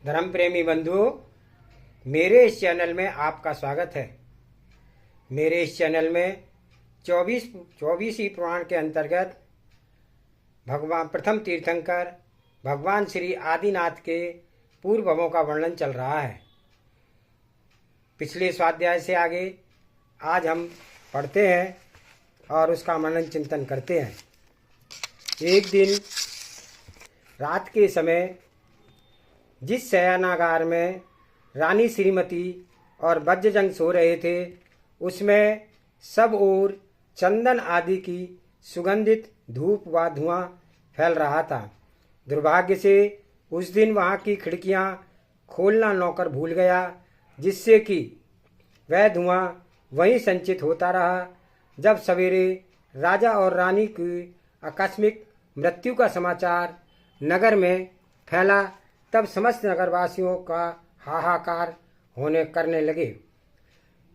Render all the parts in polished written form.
धर्म प्रेमी बंधुओं, मेरे इस चैनल में आपका स्वागत है। मेरे इस चैनल में 24वीं पुराण के अंतर्गत भगवान प्रथम तीर्थंकर भगवान श्री आदिनाथ के पूर्व भवों का वर्णन चल रहा है। पिछले स्वाध्याय से आगे आज हम पढ़ते हैं और उसका मनन चिंतन करते हैं। एक दिन रात के समय जिस शयनागार में रानी श्रीमती और वज्रजंग सो रहे थे, उसमें सब ओर चंदन आदि की सुगंधित धूप व धुआं फैल रहा था। दुर्भाग्य से उस दिन वहां की खिड़कियां खोलना नौकर भूल गया, जिससे कि वह धुआं वहीं संचित होता रहा। जब सवेरे राजा और रानी की आकस्मिक मृत्यु का समाचार नगर में फैला, तब समस्त नगरवासियों का हाहाकार करने लगे।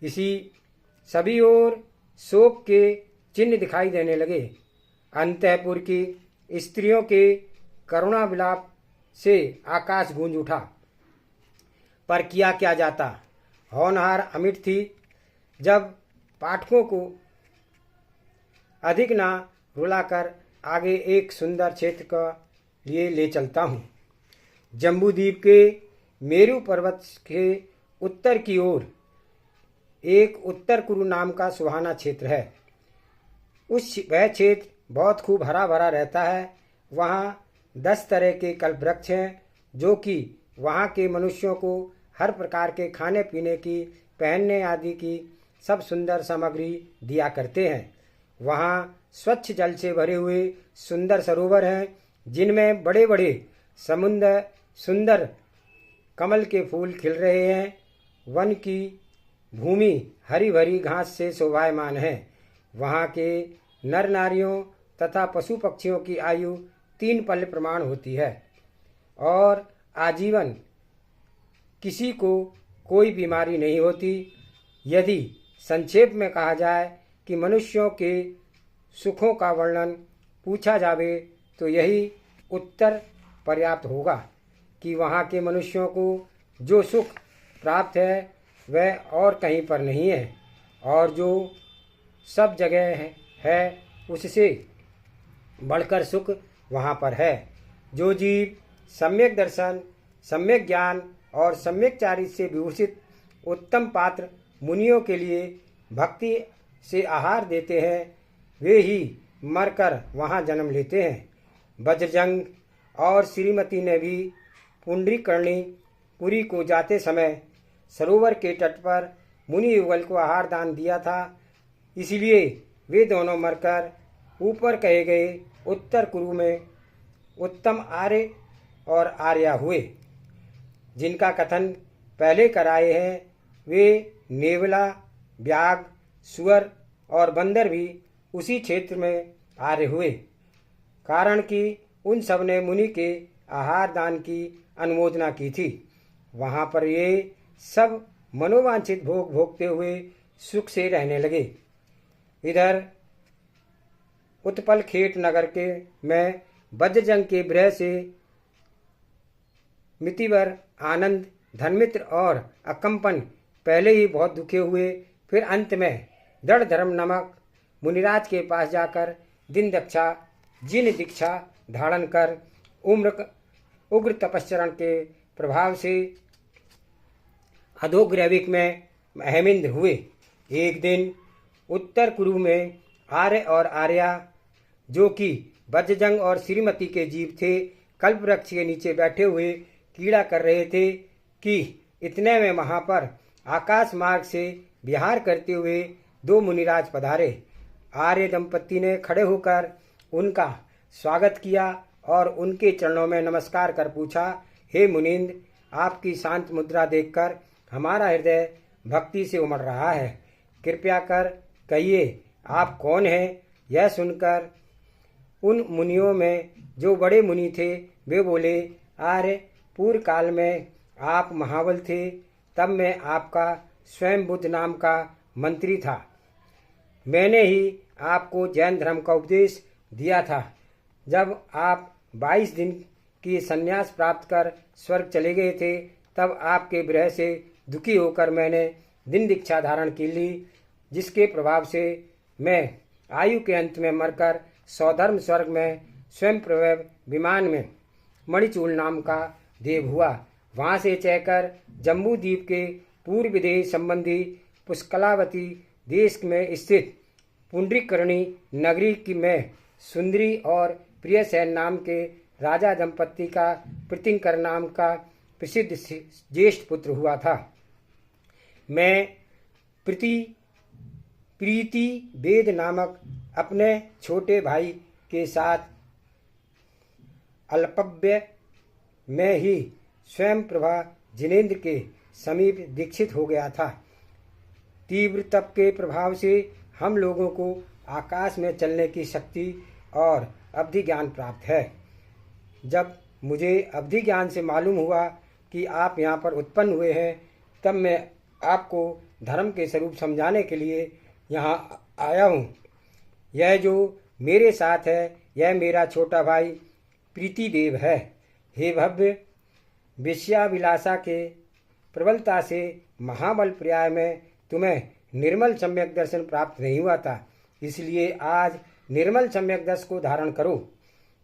इसी सभी ओर शोक के चिन्ह दिखाई देने लगे। अंतःपुर की स्त्रियों के करुणा विलाप से आकाश गूंज उठा। पर किया क्या जाता, होनहार अमिट थी। जब पाठकों को अधिक ना रुलाकर आगे एक सुंदर क्षेत्र का लिए ले चलता हूँ। जम्बूद्वीप के मेरु पर्वत के उत्तर की ओर एक उत्तर कुरु नाम का सुहाना क्षेत्र है। वह क्षेत्र बहुत खूब हरा भरा रहता है। वहाँ 10 तरह के कल्प वृक्ष हैं, जो कि वहाँ के मनुष्यों को हर प्रकार के खाने पीने की, पहनने आदि की सब सुंदर सामग्री दिया करते हैं। वहाँ स्वच्छ जल से भरे हुए सुंदर सरोवर हैं, जिनमें बड़े बड़े सुंदर कमल के फूल खिल रहे हैं। वन की भूमि हरी भरी घास से शोभायमान है। वहाँ के नर नारियों तथा पशु पक्षियों की आयु 3 पल्ल प्रमाण होती है और आजीवन किसी को कोई बीमारी नहीं होती। यदि संक्षेप में कहा जाए कि मनुष्यों के सुखों का वर्णन पूछा जावे, तो यही उत्तर पर्याप्त होगा कि वहाँ के मनुष्यों को जो सुख प्राप्त है वह और कहीं पर नहीं है, और जो सब जगह है उससे बढ़कर सुख वहाँ पर है। जो जीव सम्यक दर्शन, सम्यक ज्ञान और सम्यक चारित्र से विभूषित उत्तम पात्र मुनियों के लिए भक्ति से आहार देते हैं, वे ही मरकर वहाँ जन्म लेते हैं। वज्रजंग और श्रीमती ने भी पुंडरीकर्णी पुरी को जाते समय सरोवर के तट पर मुनि युगल को आहार दान दिया था। इसलिए वे दोनों मरकर ऊपर कहे गए उत्तर कुरु में उत्तम आर्य और आर्या हुए। जिनका कथन पहले कराए हैं, वे नेवला, व्याघ्र, सुअर और बंदर भी उसी क्षेत्र में आर्य हुए, कारण कि उन सब ने मुनि के आहार दान की अनुमोदना की थी। वहाँ पर ये सब मनोवांछित भोग भोगते हुए सुख से रहने लगे। इधर उत्पल खेट नगर के में वज्रजंग के भय से मितिवर, आनंद, धर्मित्र और अकंपन पहले ही बहुत दुखे हुए। फिर अंत में दृढ़ धर्म नामक मुनिराज के पास जाकर जिन दीक्षा धारण कर उग्र तपश्चरण के प्रभाव से अधोग्रैविक में अहमिंद्र हुए। एक दिन उत्तर कुरु में आर्य और आर्या, जो कि वज्रजंग और श्रीमती के जीव थे, कल्प वृक्ष के नीचे बैठे हुए कीड़ा कर रहे थे कि इतने में वहां पर आकाश मार्ग से विहार करते हुए 2 मुनिराज पधारे। आर्य दंपति ने खड़े होकर उनका स्वागत किया और उनके चरणों में नमस्कार कर पूछा, हे मुनीन्द्र, आपकी शांत मुद्रा देखकर हमारा हृदय भक्ति से उमड़ रहा है। कृपया कर कहिए, आप कौन हैं? यह सुनकर उन मुनियों में जो बड़े मुनि थे, वे बोले, आर्य, पूर्व काल में आप महाबल थे, तब मैं आपका स्वयं बुद्ध नाम का मंत्री था। मैंने ही आपको जैन धर्म का उपदेश दिया था। जब आप 22 दिन कि संन्यास प्राप्त कर स्वर्ग चले गए थे, तब आपके विरह से दुखी होकर मैंने दिन दीक्षा धारण की ली, जिसके प्रभाव से मैं आयु के अंत में मरकर सौधर्म स्वर्ग में स्वयं प्रभव विमान में मणिचूल नाम का देव हुआ। वहां से चहकर जम्बू द्वीप के पूर्व देश संबंधी पुष्कलावती देश में स्थित पुंडरीकर्णी नगरी की में सुंदरी और प्रियसेन नाम के राजा दंपत्ति का प्रीतिंकर नाम का प्रसिद्ध ज्येष्ठ पुत्र हुआ था। मैं प्रीति वेद नामक अपने छोटे भाई के साथ अल्पव्य में ही स्वयं प्रभा जिनेन्द्र के समीप दीक्षित हो गया था। तीव्र तप के प्रभाव से हम लोगों को आकाश में चलने की शक्ति और अवधि ज्ञान प्राप्त है। जब मुझे अवधि ज्ञान से मालूम हुआ कि आप यहाँ पर उत्पन्न हुए हैं, तब मैं आपको धर्म के स्वरूप समझाने के लिए यहाँ आया हूँ। यह जो मेरे साथ है, यह मेरा छोटा भाई प्रीति देव है। हे भव्य, विषयाभिलाषा के प्रबलता से महाबल पर्याय में तुम्हें निर्मल सम्यक दर्शन प्राप्त नहीं हुआ था, इसलिए आज निर्मल सम्यक दर्शन को धारण करो।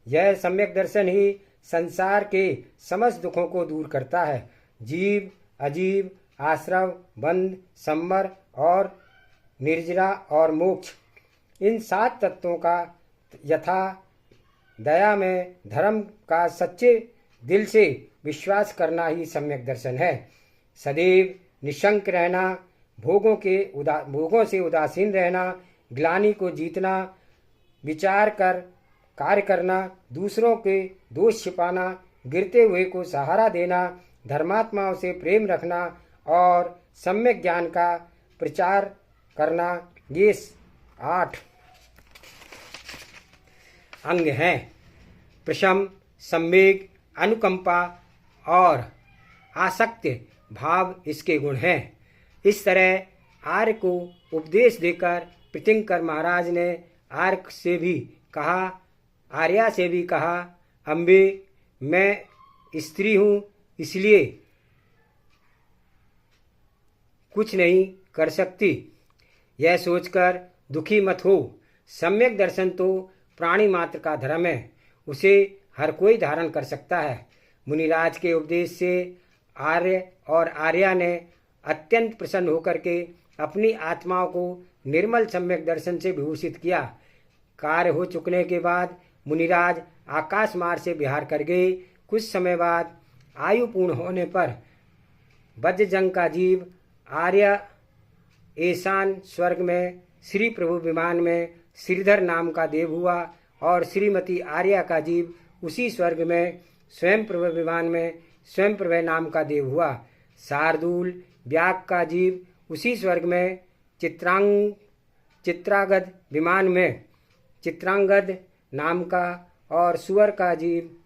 यह सम्यक दर्शन ही संसार के समस्त दुखों को दूर करता है। जीव, अजीव, आश्रव, बंध, संवर और निर्जरा और मोक्ष, इन 7 तत्वों का यथा दया में धर्म का सच्चे दिल से विश्वास करना ही सम्यक दर्शन है। सदैव निशंक रहना, भोगों से उदासीन रहना, ग्लानि को जीतना, विचार कर कार्य करना, दूसरों के दोष छिपाना, गिरते हुए को सहारा देना, धर्मात्माओं से प्रेम रखना और सम्यक ज्ञान का प्रचार करना, ये 8 अंग हैं। प्रशम, संवेग, अनुकंपा और आसक्ति भाव इसके गुण हैं। इस तरह आर्य को उपदेश देकर प्रीतिंकर महाराज ने आर्य से भी कहा, आर्या से भी कहा, अम्बे, मैं स्त्री हूँ, इसलिए कुछ नहीं कर सकती। यह सोचकर दुखी मत हो। सम्यक दर्शन तो प्राणी मात्र का धर्म है, उसे हर कोई धारण कर सकता है। मुनिराज के उपदेश से आर्य और आर्या ने अत्यंत प्रसन्न होकर के अपनी आत्माओं को निर्मल सम्यक दर्शन से विभूषित किया। कार्य हो चुकने के बाद मुनिराज आकाश मार्ग से विहार कर गए। कुछ समय बाद आयु पूर्ण होने पर वज्रजंग का जीव आर्य ईशान स्वर्ग में श्री प्रभु विमान में श्रीधर नाम का देव हुआ और श्रीमती आर्या का जीव उसी स्वर्ग में स्वयं प्रभु विमान में स्वयं प्रभु नाम का देव हुआ। शार्दूल व्याग का जीव उसी स्वर्ग में चित्रांगद विमान में चित्रांगद नाम का और सुअर का जीव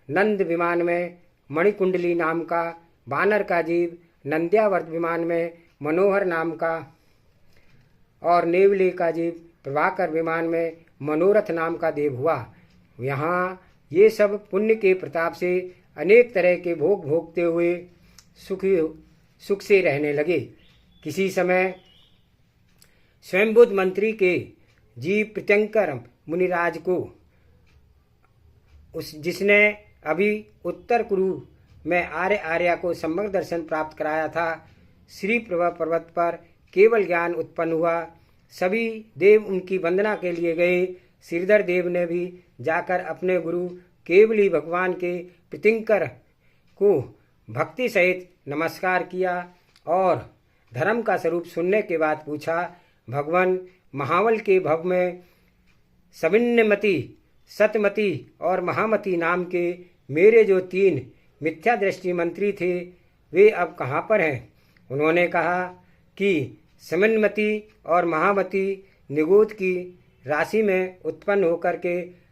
नंद विमान में मणिकुंडली नाम का, बानर का जीव नंद्यावर्त विमान में मनोहर नाम का और नेवले का जीव प्रभाकर विमान में मनोरथ नाम का देव हुआ। यहाँ ये सब पुण्य के प्रताप से अनेक तरह के भोग भोगते हुए सुख से रहने लगे। किसी समय स्वयंबुद्ध मंत्री के जीव प्रीतिंकर मुनिराज को जिसने अभी उत्तर कुरु में आर्या को सम्यक दर्शन प्राप्त कराया था, श्री प्रभा पर्वत पर केवल ज्ञान उत्पन्न हुआ। सभी देव उनकी वंदना के लिए गए। श्रीधर देव ने भी जाकर अपने गुरु केवली भगवान के प्रीतिंकर को भक्ति सहित नमस्कार किया और धर्म का स्वरूप सुनने के बाद पूछा, भगवान महावल के भव में सविन्नमति, सतमती और महामती नाम के मेरे जो 3 मिथ्या दृष्टि मंत्री थे, वे अब कहाँ पर हैं? उन्होंने कहा कि समिन्मती और महामती निगोद की राशि में उत्पन्न होकर के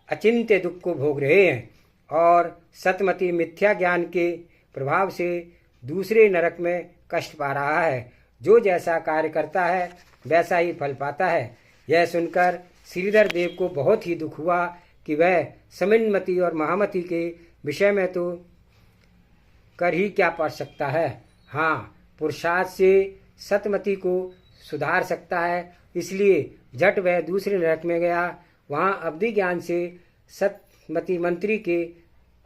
अचिंत्य दुख को भोग रहे हैं और सतमती मिथ्या ज्ञान के प्रभाव से दूसरे नरक में कष्ट पा रहा है। जो जैसा कार्य करता है वैसा ही फल पाता है। यह सुनकर श्रीधर देव को बहुत ही दुख हुआ कि वह समिनमती और महामती के विषय में तो कर ही क्या पड़ सकता है। हाँ, पुरुषार्थ से सतमती को सुधार सकता है। इसलिए झट वह दूसरे नरक में गया। वहाँ अवधि ज्ञान से सतमती मंत्री के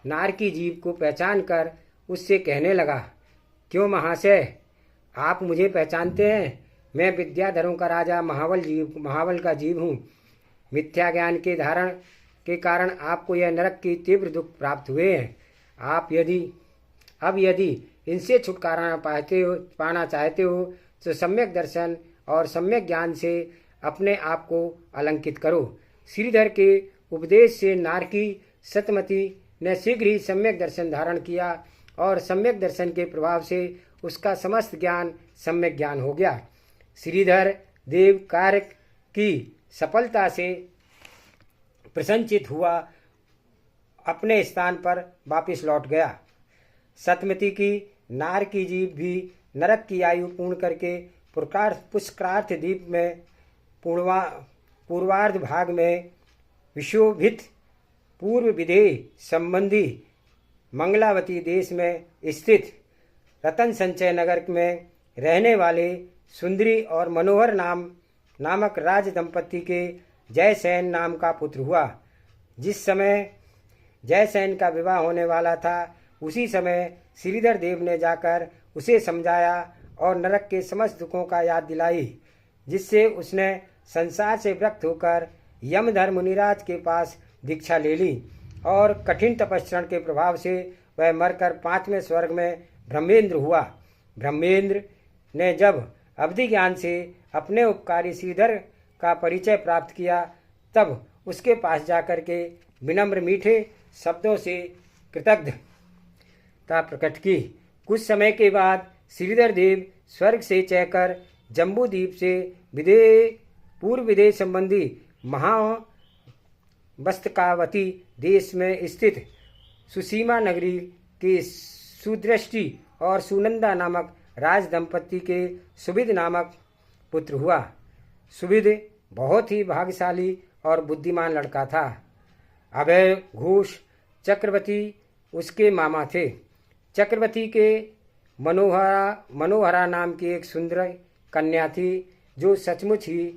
नारकी जीव को पहचान कर उससे कहने लगा, क्यों महाशय, आप मुझे पहचानते हैं? मैं विद्याधरों का राजा महाबल का जीव हूँ। मिथ्या ज्ञान के धारण के कारण आपको यह नरक की तीव्र दुख प्राप्त हुए हैं। आप यदि इनसे छुटकारा पाना चाहते हो तो सम्यक दर्शन और सम्यक ज्ञान से अपने आप को अलंकित करो। श्रीधर के उपदेश से नारकी सतमती ने शीघ्र ही सम्यक दर्शन धारण किया और सम्यक दर्शन के प्रभाव से उसका समस्त ज्ञान सम्यक ज्ञान हो गया। श्रीधर देव कार्य की सफलता से प्रसन्नचित हुआ अपने स्थान पर वापस लौट गया। सतमती की नारकी जीव भी नरक की आयु पूर्ण करके पुष्करार्थ द्वीप में पूर्वार्ध भाग में विशोभित पूर्व विधेय संबंधी मंगलावती देश में स्थित रतन संचय नगर में रहने वाले सुंदरी और मनोहर नामक राज दंपति के जयसेन नाम का पुत्र हुआ। जिस समय जयसेन का विवाह होने वाला था उसी समय श्रीधर देव ने जाकर उसे समझाया और नरक के समस्त दुखों का याद दिलाई, जिससे उसने संसार से विरक्त होकर यमधर मुनिराज के पास दीक्षा ले ली और कठिन तपस्या के प्रभाव से वह मरकर 5वें स्वर्ग में ब्रह्मेंद्र हुआ। ब्रह्मेंद्र ने जब अवधि ज्ञान से अपने उपकारी श्रीधर का परिचय प्राप्त किया तब उसके पास जाकर के विनम्र मीठे शब्दों से कृतज्ञता प्रकट की। कुछ समय के बाद श्रीधर देव स्वर्ग से चढ़कर जम्बूद्वीप से पूर्व विदेश संबंधी महावस्तकावती देश में स्थित सुसीमा नगरी के सुदृष्टि और सुनंदा नामक राज दंपति के सुविद नामक पुत्र हुआ। सुविद बहुत ही भाग्यशाली और बुद्धिमान लड़का था। अभय घोष चक्रवर्ती उसके मामा थे। चक्रवर्ती के मनोहरा नाम की एक सुंदर कन्या थी जो सचमुच ही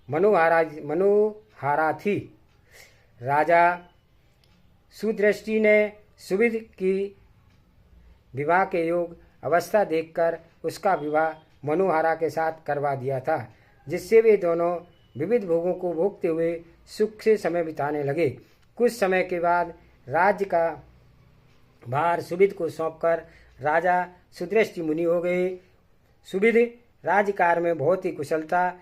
मनोहारा थी। राजा सुदृष्टि ने सुविद की विवाह के योग अवस्था देखकर उसका विवाह मनोहरा के साथ करवा दिया था, जिससे वे दोनों विविध भोगों को भोगते हुए सुख से समय बिताने लगे। कुछ समय के बाद राज्य का भार सुविद को सौंपकर राजा सुदृष्टि मुनि हो गए। सुविद राज्यकार में बहुत ही कुशल था,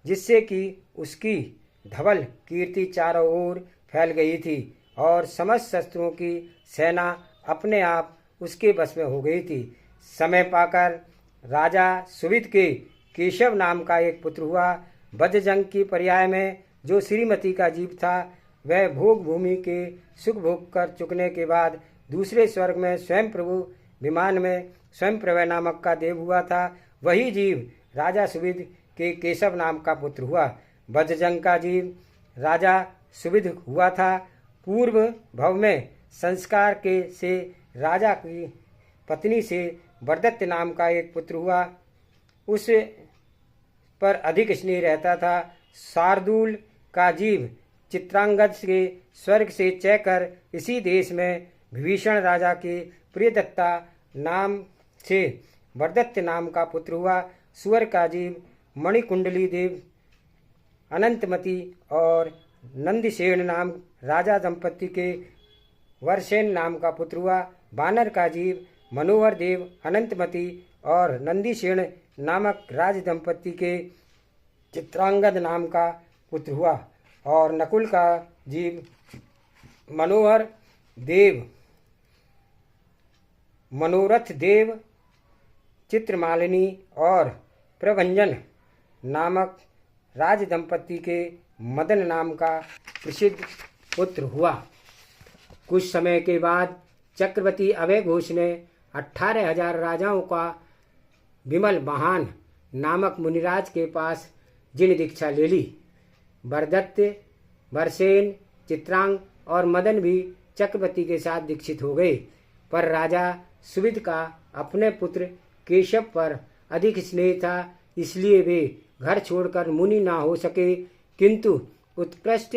जिससे कि उसकी धवल कीर्ति चारों ओर फैल गई थी और समस्त शस्त्रों की सेना अपने आप उसके बस में हो गई थी। समय पाकर राजा सुविद के केशव नाम का एक पुत्र हुआ। बद्धजंग की पर्याय में जो श्रीमती का जीव था वह भोग भूमि के सुख भोग कर चुकने के बाद दूसरे स्वर्ग में स्वयं प्रभु विमान में स्वयं प्रभय नामक का देव हुआ था। वही जीव राजा सुविद के केशव नाम का पुत्र हुआ। बद्धजंग का जीव राजा सुविद हुआ था। पूर्व भव में संस्कार के से राजा की पत्नी से वरदत्त नाम का एक पुत्र हुआ। उस पर अधिक स्नेह रहता था। शार्दूल का जीव चित्रांगद के स्वर्ग से चढ़कर इसी देश में विभीषण राजा के प्रियदत्ता नाम से वरदत्त नाम का पुत्र हुआ। सुअर का जीव मणिकुंडली देव अनंतमती और नंदिसेन नाम राजा दंपति के वर्षेन नाम का पुत्र हुआ। बानर का जीव मनोहर देव अनंतमती और नंदिसेन नामक राज दंपति के चित्रांगद नाम का पुत्र हुआ। और नकुल का जीव मनोहर देव मनोरथ देव चित्रमालिनी और प्रभंजन नामक राज दंपति के मदन नाम का प्रसिद्ध पुत्र हुआ। कुछ समय के बाद चक्रवर्ती अभय घोष ने 18,000 राजाओं का विमल महान नामक मुनिराज के पास जिन दीक्षा ले ली। वरदत्त, बरसेन, चित्रांग और मदन भी चक्रवर्ती के साथ दीक्षित हो गए। पर राजा सुविध का अपने पुत्र केशव पर अधिक स्नेह था, इसलिए वे घर छोड़कर मुनि ना हो सके, किंतु उत्कृष्ट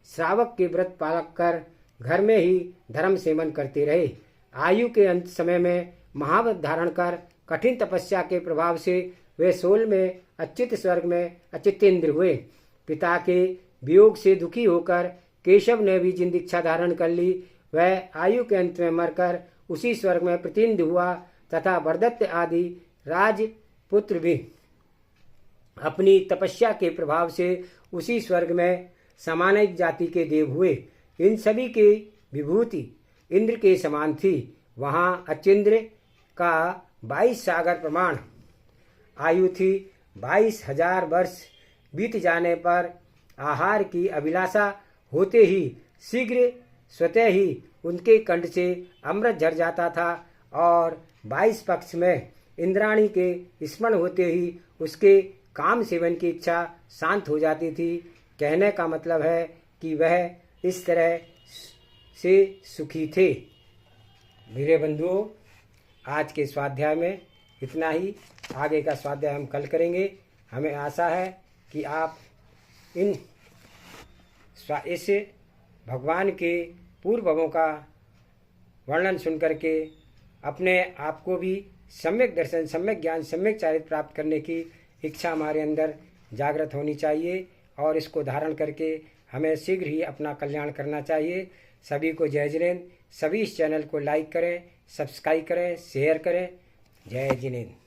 श्रावक के व्रत पालक कर घर में ही धर्म सेवन करते रहे। आयु के अंत समय में महाव्रत धारण कर कठिन तपस्या के प्रभाव से वे 16 में अच्युत स्वर्ग में अचितेंद्र हुए। पिता के वियोग से दुखी होकर केशव ने भी जिन दीक्षा धारण कर ली, वह आयु के अंत में मरकर उसी स्वर्ग में प्रतिंद्र हुआ तथा वरदत्त आदि राजपुत्र भी अपनी तपस्या के प्रभाव से उसी स्वर्ग में सामान्य जाति के देव हुए। इन सभी की विभूति इंद्र के समान थी। वहाँ अचिंद्र का 22 सागर प्रमाण आयु थी। 22,000 वर्ष बीत जाने पर आहार की अभिलाषा होते ही शीघ्र स्वतः ही उनके कंठ से अमृत झर जाता था और 22 पक्ष में इंद्राणी के स्मरण होते ही उसके काम सेवन की इच्छा शांत हो जाती थी। कहने का मतलब है कि वह इस तरह से सुखी थे। मेरे बंधुओं, आज के स्वाध्याय में इतना ही। आगे का स्वाध्याय हम कल करेंगे। हमें आशा है कि आप इस भगवान के पूर्व भवों का वर्णन सुन करके अपने आप को भी सम्यक दर्शन, सम्यक ज्ञान, सम्यक चारित्र प्राप्त करने की इच्छा हमारे अंदर जागृत होनी चाहिए और इसको धारण करके हमें शीघ्र ही अपना कल्याण करना चाहिए। सभी को जय जिनेंद्र। सभी इस चैनल को लाइक करें, सब्सक्राइब करें, शेयर करें। जय जिनेंद्र।